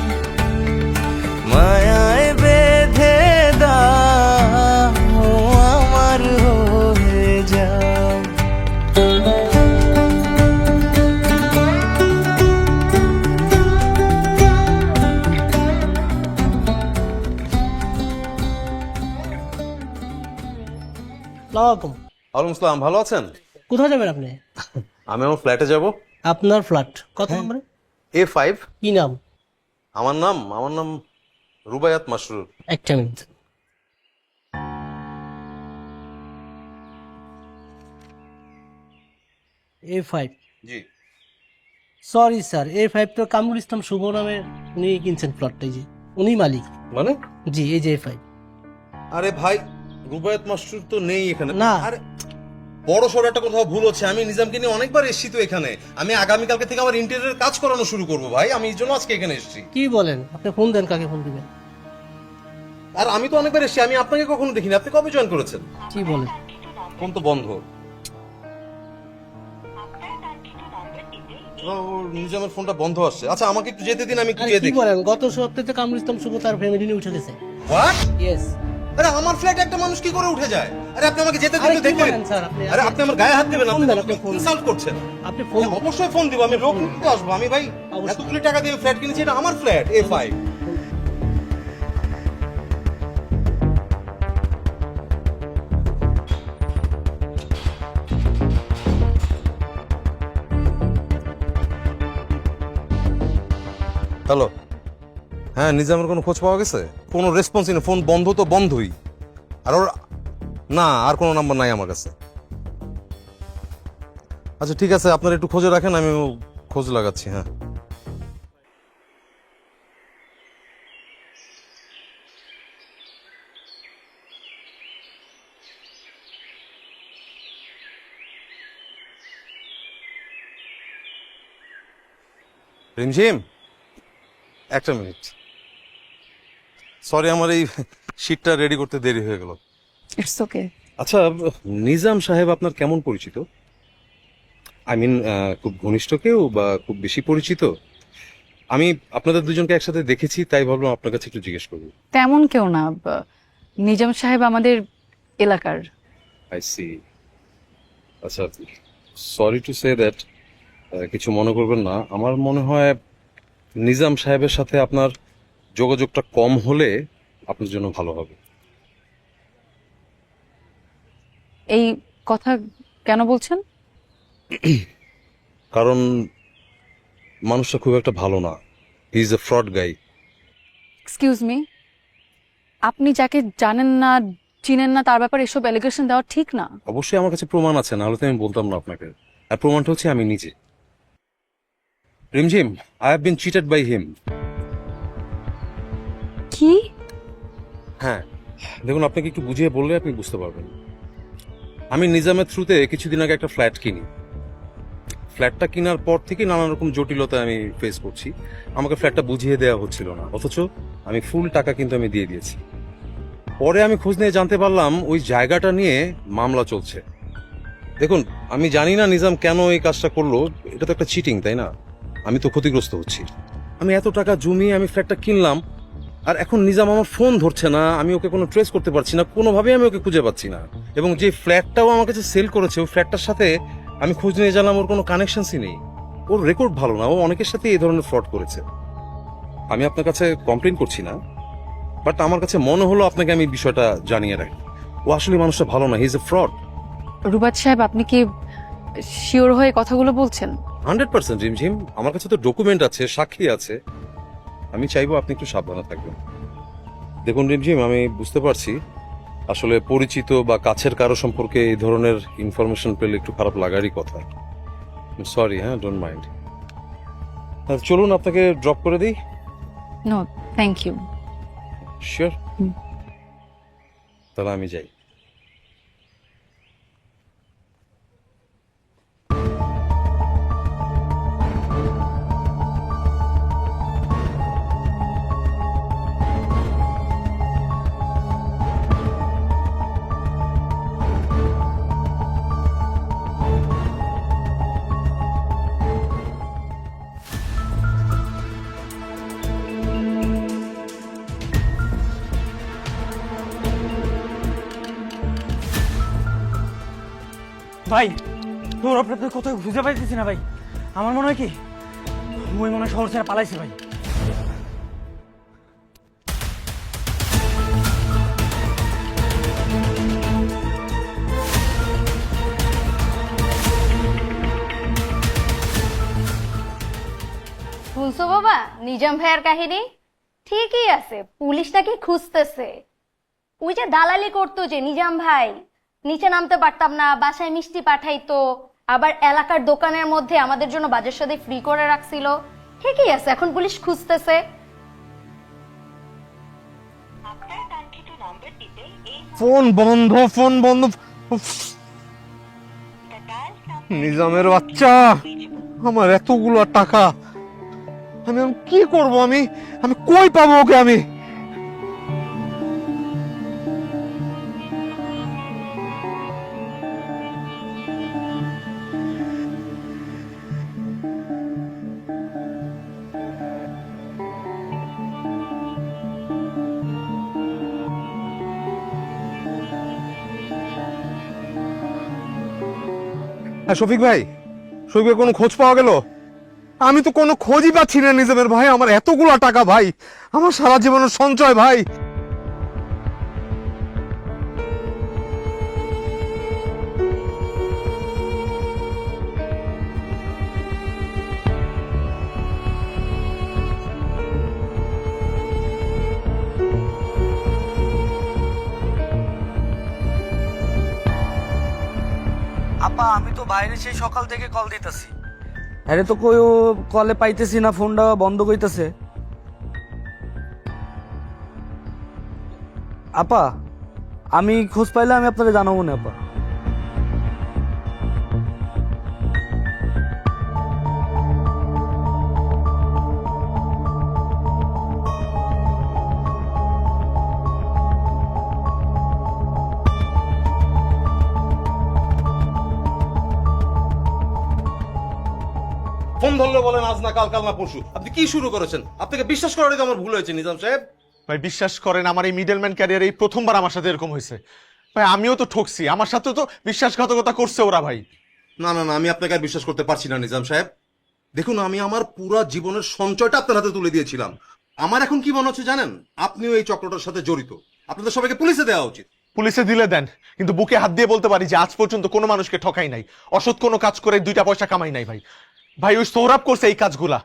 [SPEAKER 13] মায়ায় বেঁধে দাও, আমার হয়ে যাও।
[SPEAKER 14] আসসালামু
[SPEAKER 12] ওয়ালাইকুম আসসালাম, ভালো আছেন?
[SPEAKER 14] কোথায় যাবেন আপনি?
[SPEAKER 12] আমি আমার ফ্ল্যাটে যাব।
[SPEAKER 14] আপনার ফ্ল্যাট কত নম্বরে?
[SPEAKER 12] A5।
[SPEAKER 14] কি নাম?
[SPEAKER 12] আমার নাম রুবায়াত মাসরুর।
[SPEAKER 14] একটা মিনিট। A5।
[SPEAKER 12] জি।
[SPEAKER 14] সরি স্যার, A5 তো কামরুল ইসলাম শুভ নামের উনি কিনছেন প্লটটা, জি উনি মালিক।
[SPEAKER 12] মানে?
[SPEAKER 14] জি এই যে A5।
[SPEAKER 12] আরে ভাই, রুবায়াত মাসরুর তো নেই এখানে।
[SPEAKER 14] না।
[SPEAKER 12] আরে বড় সড় একটা কোথাও ভুল হচ্ছে। আমি নিজামকে নিয়ে অনেকবার এসেছি তো এখানে। আমি আগামীকালকে থেকে আমার ইন্টেরিয়র কাজ করানো শুরু করব ভাই। আমি এই জন্য আজকে এখানে এসেছি।
[SPEAKER 14] কি বলেন? আপনি ফোন দেন, কাকে ফোন দিবেন?
[SPEAKER 12] আর আমি তো অনেকবার এসেছি, আমি আপনাকে কখনো দেখিনি। আপনি কবে জয়েন করেছেন?
[SPEAKER 14] কি বলেন?
[SPEAKER 12] ফোন তো বন্ধ। নিজামের ফোনটা বন্ধ আসছে। আচ্ছা আমাকে একটু যেতে দিন, আমি একটু
[SPEAKER 14] আরে
[SPEAKER 12] গিয়ে
[SPEAKER 14] কি
[SPEAKER 12] দেখি।
[SPEAKER 14] বলেন? গত সপ্তাহে কামরুল ইসলাম শুভ তার ফ্যামিলি নিয়ে উঠে গেছে।
[SPEAKER 12] হোয়াট?
[SPEAKER 14] ইয়েস।
[SPEAKER 12] আরে আমার ফ্ল্যাটে একটা মানুষ কি করে উঠে যায়? আরে আপনি আমাকে যেতে দিন
[SPEAKER 14] আরে
[SPEAKER 12] তো
[SPEAKER 14] কি
[SPEAKER 12] দেখবেন।
[SPEAKER 14] বলেন স্যার আপনি?
[SPEAKER 12] আরে আপনি আমার গায়ে হাত দেবেন,
[SPEAKER 14] ফোন
[SPEAKER 12] আপনি
[SPEAKER 14] দেন, আপনি ফোন
[SPEAKER 12] ইনসাল্ট করছেন।
[SPEAKER 14] আপনি ফোন
[SPEAKER 12] আমি অবশ্যই ফোন দিব, আমি লোক নিতে আসবো। আমি ভাই
[SPEAKER 14] অবশ্যই।
[SPEAKER 12] এতগুলো টাকা দিয়ে ফ্ল্যাট কিনেছি, এটা আমার ফ্ল্যাট A5। হ্যালো, হ্যাঁ নিজামের কোনো খোঁজ পাওয়া গেছে? কোনো রেসপন্সই নেই, ফোন বন্ধ তো বন্ধই। আর ওর না, আর কোনো নাম্বার নাই আমার কাছে। আচ্ছা ঠিক আছে, আপনারা একটু খোঁজে রাখেন, আমি খোঁজ লাগাচ্ছি। হ্যাঁ রিমঝিম, একটা মিনিট। সরি, আমার এই শীটটা রেডি করতে দেরি হয়ে গেল।
[SPEAKER 5] It's okay.
[SPEAKER 12] আচ্ছা, নিজাম সাহেব আপনার কেমন পরিচিত? আই মিন, খুব ঘনিষ্ঠ কেউ বা খুব বেশি পরিচিত? আমি আপনাদের দুজনকে একসাথে দেখেছি, তাই ভাবলাম আপনার কাছে একটু জিজ্ঞেস করবো।
[SPEAKER 5] তেমন কেউ না, নিজাম সাহেব আমাদের এলাকার।
[SPEAKER 12] I see. আচ্ছা, সরি টু সে দ্যাট, কিছু মনে করবেন না। আমার মনে হয় নিজাম সাহেবের সাথে আপনার যোগাযোগটা কম হলে আপনার জন্য ভালো হবে।
[SPEAKER 5] এই কথা কেন বলছেন?
[SPEAKER 12] কারণ মানুষটা খুব একটা ভালো না। He is a fraud guy.
[SPEAKER 5] Excuse me, আপনি যাকে জানেন না চিনেন না তার ব্যাপারে এসব অ্যালিগেশন দেওয়া ঠিক না।
[SPEAKER 12] অবশ্যই আমার কাছে প্রমাণ আছে, নাহলে তো আমি বলতাম না আপনাকে। আর প্রমাণটা হচ্ছে আমি নিজে। Rimjhim, I have been cheated by him.
[SPEAKER 5] কি?
[SPEAKER 12] হ্যাঁ, দেখুন, আপনাকে একটু বুঝিয়ে বললে আপনি বুঝতে পারবেন। আমি নিজামের থ্রুতে কিছুদিন আগে একটা ফ্ল্যাট কিনি। ফ্ল্যাটটা কেনার পর থেকে নানা রকম জটিলতা আমি ফেস করছি। আমাকে ফ্ল্যাটটা বুঝিয়ে দেওয়া হচ্ছিল না, অথচ আমি ফুল টাকা কিন্তু আমি দিয়ে দিয়েছি। পরে আমি খোঁজ নিয়ে জানতে পারলাম ওই জায়গাটা নিয়ে মামলা চলছে। দেখুন, আমি জানি না নিজাম কেন এই কাজটা করলো। এটা তো একটা চিটিং, তাই না? আমি তো ক্ষতিগ্রস্ত হচ্ছি। আমি এত টাকা জমিয়ে আমি ফ্ল্যাটটা কিনলাম, আর এখন নিজাম আমার ফোন ধরছে না, আমি ওকে কোনো ট্রেস করতে পারছি না, কোনোভাবেই আমি ওকে খুঁজে পাচ্ছি না। এবং যে ফ্ল্যাটটাও আমার কাছে সেল করেছে, ওই ফ্ল্যাটটার সাথে আমি খোঁজ নিয়ে জানলাম ওর কোনো কানেকশনসই নেই। ওর রেকর্ড ভালো না, ও অনেকের সাথে এই ধরনের ফ্রড করেছে। আমি আপনার কাছে কমপ্লেন করছি না, বাট আমার কাছে মনে হলো আপনাকে আমি বিষয়টা জানিয়ে রাখি। ও আসলে মানুষটা ভালো না, হি ইজ এ ফ্রড।
[SPEAKER 5] রুবাত সাহেব, আপনি কি শিওর হয়ে কথাগুলো বলছেন?
[SPEAKER 12] 100% রিমঝিম, আমার কাছে তো ডকুমেন্ট আছে, সাক্ষী আছে। আমি চাইবো আপনি একটু সাবধানে থাকবেন। দেখুন রিমঝিম, আমি বুঝতে পারছি আসলে পরিচিত বা কাছের কারো সম্পর্কে এই ধরনের ইনফরমেশন পেলে একটু খারাপ লাগারই কথা। সরি, হ্যাঁ, ডোন্ট মাইন্ড। চলুন আপনাকে ড্রপ করে দিই।
[SPEAKER 5] No thank you.
[SPEAKER 12] শিওর? তাহলে আমি যাই।
[SPEAKER 6] ভাই তোর আপনার কোথাও খুঁজে পাইতেছি না ভাই। আমার মনে হয় কি ওই মনে হয় শহর ছেড়ে পালাইছে ভাই।
[SPEAKER 10] শুনছো বাবা নিজাম ভাইয়ের কাহিনী? ঠিকই আছে, পুলিশ তাকে খুঁজতেছে। ওই যে দালালি করতো যে নিজাম ভাই, নিচে নামতে পারতাম না, বাসায় মিষ্টি পাঠাইতো, আবার এলাকার দোকানের মধ্যে আমাদের জন্য বাজার সাথে ফ্রি করে রাখছিল। ঠিকই আছে, এখন পুলিশ খুঁজতেছে।
[SPEAKER 12] ফোন বন্ধ, ফোন বন্ধ। উফ। নিজামের বাচ্চা, আমার এতগুলো টাকা আমি এখন কি করব? আমি আমি কই পাবো ওকে? আমি শফিক ভাই, শফিক ভাই কোনো খোঁজ পাওয়া গেল? আমি তো কোনো খোঁজই পাচ্ছি না নিজামের ভাই। আমার এতগুলো টাকা ভাই, আমার সারা জীবনের সঞ্চয় ভাই।
[SPEAKER 6] আপা আমি তো বাইরে সেই সকাল থেকে কল দিতেছি, আরে তো কই কলে পাইতেছি না, ফোনটা বন্ধ কইতেছে। আপা আমি খোঁজ পাইলে আমি আপনাকে জানাবো না আপা।
[SPEAKER 12] ফোন ধরলে বলেন আজ না কাল, কাল না পরশু। আপনি কি শুরু করেছেন? আপনাকে বিশ্বাস করাটাই তো আমার ভুল হয়েছে নিজাম সাহেব।
[SPEAKER 1] ভাই বিশ্বাস করেন, আমার এই মিডলম্যান ক্যারিয়ারে এই প্রথমবার আমার সাথে এরকম হয়েছে। ভাই আমিও তো ঠকছি, আমার সাথে তো বিশ্বাসঘাতকতা করছে ওরা ভাই।
[SPEAKER 12] না না না, আমি আপনাকে আর বিশ্বাস করতে পারছি না নিজাম সাহেব। দেখুন, আমি আমার পুরা জীবনের সঞ্চয়টা আপনার হাতে তুলে দিয়েছিলাম। আমার এখন কি মনে হচ্ছে জানেন? আপনিও এই চক্রটার সাথে জড়িত। আপনাদের সবাইকে পুলিশে দেওয়া উচিত।
[SPEAKER 1] পুলিশে দিলে দেন, কিন্তু বুকে হাত দিয়ে বলতে পারি যে আজ পর্যন্ত কোনো মানুষকে ঠকাই নাই, অসৎ কোনো কাজ করে 2টা পয়সা কামাই নাই ভাই। ভাই ওই সৌরভ করছে এই কাজগুলা,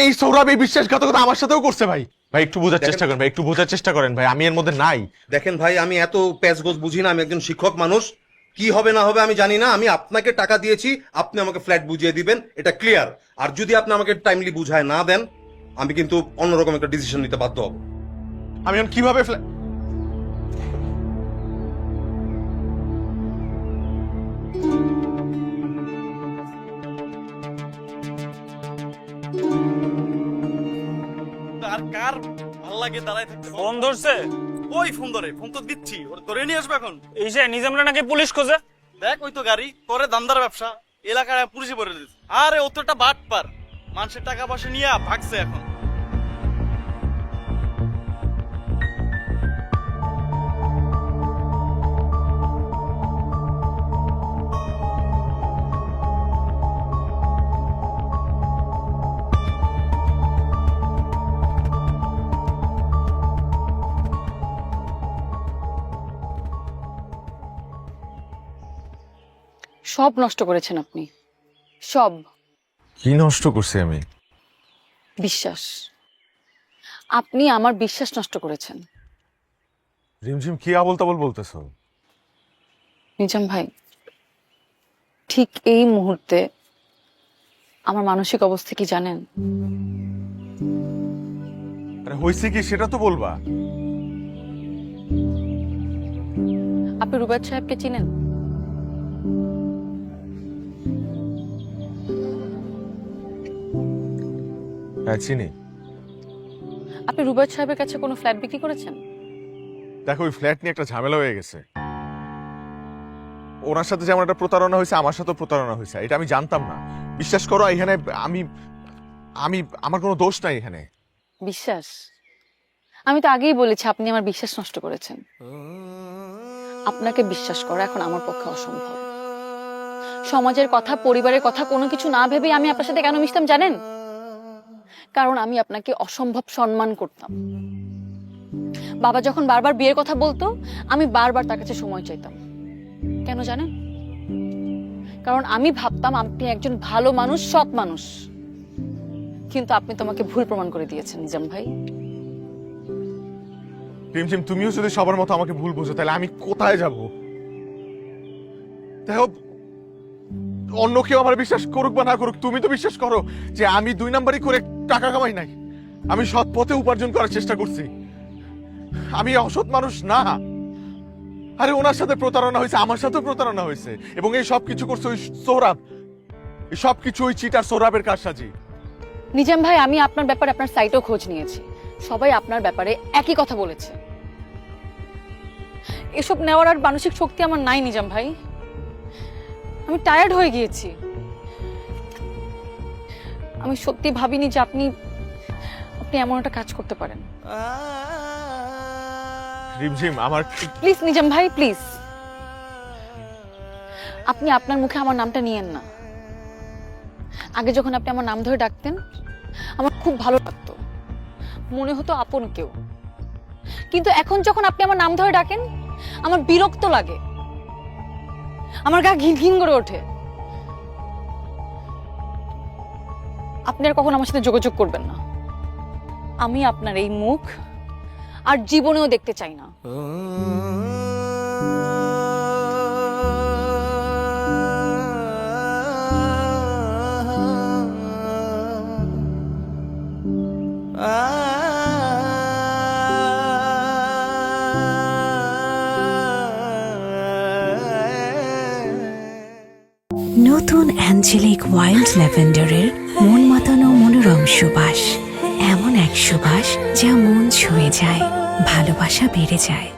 [SPEAKER 1] এই সৌরভ এই বিশ্বাসঘাতকতা আমার সাথেও করছে ভাই। ভাই একটু বোঝার চেষ্টা করেন ভাই, একটু বোঝার চেষ্টা করেন ভাই, আমি এর মধ্যে নাই।
[SPEAKER 12] দেখেন ভাই, আমি এত প্যাচগোজ বুঝি না। আমি একজন শিক্ষক মানুষ, কি হবে না হবে আমি জানি না। আমি আপনাকে টাকা দিয়েছি, আপনি আমাকে ফ্ল্যাট বুঝিয়ে দিবেন, এটা ক্লিয়ার। আর যদি আপনি আমাকে টাইমলি বুঝায় না দেন, আমি কিন্তু অন্যরকম একটা ডিসিশন নিতে বাধ্য হব।
[SPEAKER 1] আমি এখন কিভাবে
[SPEAKER 6] কার ভাল লাগে দাঁড়ায় থাকতে? ফোন ধরছে? ওই ফোন ধরে, ফোন তো দিচ্ছি, ওর ধরে নিয়ে আসবে এখন। এই যে নিজামরা নাকি পুলিশ খোঁজে। দেখ ওই তো গাড়ি করে দান্দার ব্যবসা, এলাকায় পুলিশে ভরে দিচ্ছে। আরে ও তো একটা বাটপার, মানুষের টাকা পয়সা নিয়ে ভাগছে এখন।
[SPEAKER 5] সব নষ্ট করেছেন আপনি, সব।
[SPEAKER 1] কি নষ্ট করছি আমি?
[SPEAKER 5] বিশ্বাস। আপনি আমার বিশ্বাস নষ্ট করেছেন।
[SPEAKER 1] রিমঝিম কি আবল তাবল বলতেছো?
[SPEAKER 5] নিজাম ভাই, ঠিক এই মুহূর্তে আমার মানসিক অবস্থা কি জানেন?
[SPEAKER 1] আরে হইছে কি সেটা তো বলবা।
[SPEAKER 5] আপনি রুবাদ সাহেবকে চিনেন?
[SPEAKER 1] হ্যাঁ চিনি।
[SPEAKER 5] আপনি রুবাদ সাহেবের কাছে কোনো ফ্ল্যাট বিক্রি করেছেন?
[SPEAKER 1] দেখো ওই ফ্ল্যাট নিয়ে একটা ঝামেলা হয়ে গেছে। ওনার সাথে যেমন একটা প্রতারণা হয়েছে, আমার সাথেও প্রতারণা হয়েছে, এটা আমি জানতাম না। বিশ্বাস করো এখানে আমি আমি আমার কোনো দোষ নাই এখানে।
[SPEAKER 5] বিশ্বাস? আমি তো আগেই বলেছি আপনি আমার বিশ্বাস নষ্ট করেছেন। আপনাকে বিশ্বাস করা এখন আমার পক্ষে অসম্ভব। সমাজের কথা, পরিবারের কথা কোনো কিছু না ভেবে আমি আপনার সাথে কেন মিশতাম জানেন? কারণ আমি আপনাকে অসম্ভব সম্মান করতাম। বাবা যখন বারবার বিয়ের কথা বলতো, আমি বারবার তার কাছে সময় চাইতাম। কেন জানেন? কারণ আমি ভাবতাম আপনি একজন ভালো মানুষ, সৎ মানুষ। কিন্তু আপনি তোমাকে ভুল প্রমাণ করে দিয়েছেন নিজাম ভাই।
[SPEAKER 1] রিমঝিম, তুমিও যদি সবার মতো আমাকে ভুল বুঝো, তাহলে আমি কোথায় যাব? দেখো, অন্য কেউ আমার বিশ্বাস করুক বা না করুক, তুমি তো বিশ্বাস করো যে আমি 2 নাম্বারই করে টাকা কামাই নাই। আমি সৎ পথে উপার্জন করার চেষ্টা করছি। আমি অসৎ মানুষ না। আরে ওনার সাথে প্রতারণা হয়েছে, আমার সাথেও প্রতারণা হয়েছে, এবং এই সব কিছু করছে ওই সোহরাব। এই সব কিছু ওই চিটার সোহরাবের কারসাজি।
[SPEAKER 5] নিজাম ভাই, আমি আপনার ব্যাপারে আপনার সাইটও খোঁজ নিয়েছি। সবাই আপনার ব্যাপারে একই কথা বলেছে। এসব নেওয়ার আর মানসিক শক্তি আমার নাই নিজাম ভাই। আমি টায়ার্ড হয়ে গিয়েছি। আমি সত্যি ভাবিনি যে আপনি এমন একটা কাজ করতে পারেন।
[SPEAKER 1] রিমঝিম, আমার
[SPEAKER 5] প্লিজ নিজাম ভাই, প্লিজ, আপনি আপনার মুখে আমার নামটা নিয়েন না। আগে যখন আপনি আমার নাম ধরে ডাকতেন, আমার খুব ভালো লাগতো, মনে হতো আপন কেউ। কিন্তু এখন যখন আপনি আমার নাম ধরে ডাকেন, আমার বিরক্ত লাগে, আমার গা ঘিন ঘিন করে ওঠে। আপনি আর কখন আমার সাথে যোগাযোগ করবেন না। আমি আপনার এই মুখ আর জীবনেও দেখতে চাই না।
[SPEAKER 11] নতুন অ্যাঞ্জেলিক ওয়াইল্ড ল্যাভেন্ডারের মন মাতানো মনোরম সুবাস, এমন এক সুবাস যা মন ছুঁয়ে যায়, ভালোবাসা বেড়ে যায়।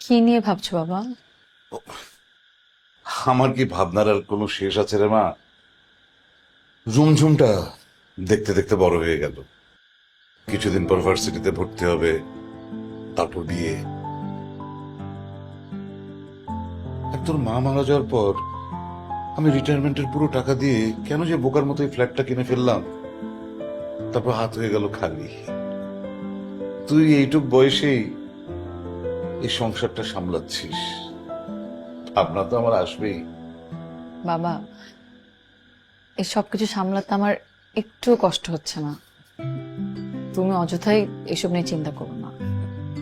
[SPEAKER 5] কি নিয়ে ভাবছো বাবা?
[SPEAKER 9] আমার কি ভাবনার আর কোনো শেষ আছে রে মা? ঝুমঝুমটা দেখতে দেখতে বড় হয়ে গেল। কিছুদিন পর ভার্সিটিতে ভর্তি হবে, তারপর বিয়ে। আর তোর মা মারা যাওয়ার পর আমি রিটায়ারমেন্টের পুরো টাকা দিয়ে কেন যে বোকার মতো এই ফ্ল্যাটটা কিনে ফেললাম, তারপর হাত হয়ে গেল খালি। তুই এইটুক বয়সেই এই সংসারটা সামলাচ্ছিস, ভাবনা তো আমার আসবেই।
[SPEAKER 5] বাবা, এই সব কিছু সামলাতে আমার একটু কষ্ট হচ্ছে না। তুমি অযথাই এসব নিয়ে চিন্তা করো না।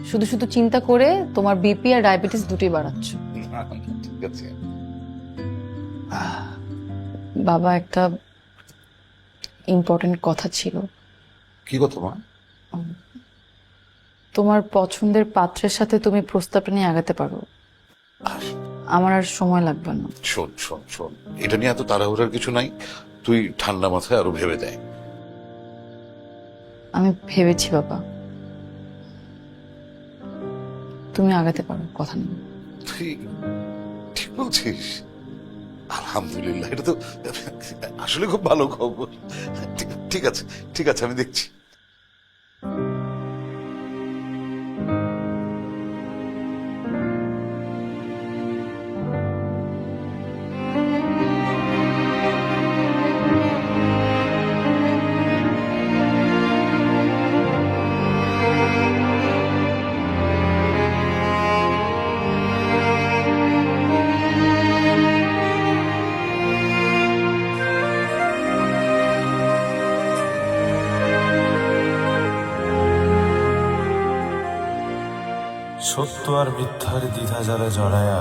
[SPEAKER 5] শুধু শুধু চিন্তা করে তোমার বিপি আর ডায়াবেটিস দুটোই বাড়াচ্ছ।
[SPEAKER 9] ঠিক আছে
[SPEAKER 5] বাবা, একটা ইম্পর্টেন্ট কথা ছিল।
[SPEAKER 9] কি কথা মা?
[SPEAKER 5] তোমার পছন্দের পাত্রের সাথে তুমি প্রস্তাবটা নিয়ে আগাতে পারো। আমার আর সময় লাগবে না।
[SPEAKER 9] শোন শোন শোন, এটা নিয়ে এত তাড়াহুড়ার কিছু নাই। তুই ঠান্ডা মাথায় আরো ভেবে দেয়।
[SPEAKER 5] আমি ভেবেছি বাবা, তুমি আগাতে পারো, কথা নেই।
[SPEAKER 9] তুই ঠিক বলছিস? আলহামদুলিল্লাহ, এটা তো আসলে খুব ভালো খবর। ঠিক আছে ঠিক আছে, আমি দেখছি।
[SPEAKER 13] সত্য আর মিথ্যার দ্বিধা যারা জড়ায়া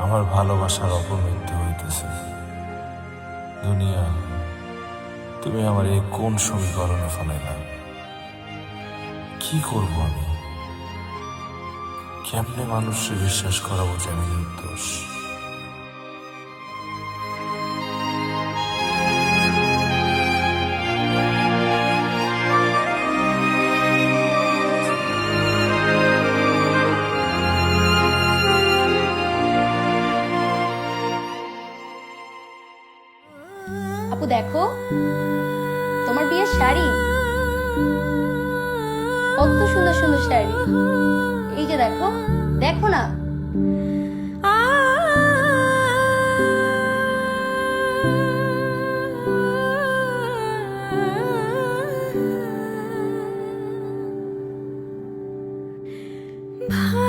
[SPEAKER 13] আমার ভালোবাসার অপমৃত্যু হইতেছে। দুনিয়া, তুমি আমার এই কোন সমীকরণে ফেলাইলা? কি করব আমি? কেমনে মানুষকে বিশ্বাস করাবো যে আমি নির্দোষ?
[SPEAKER 10] আপু দেখো, তোমার বিয়ের শাড়ি। ও কত সুন্দর সুন্দর শাড়ি। এই যে দেখো, দেখো না।
[SPEAKER 11] ভালোবাসা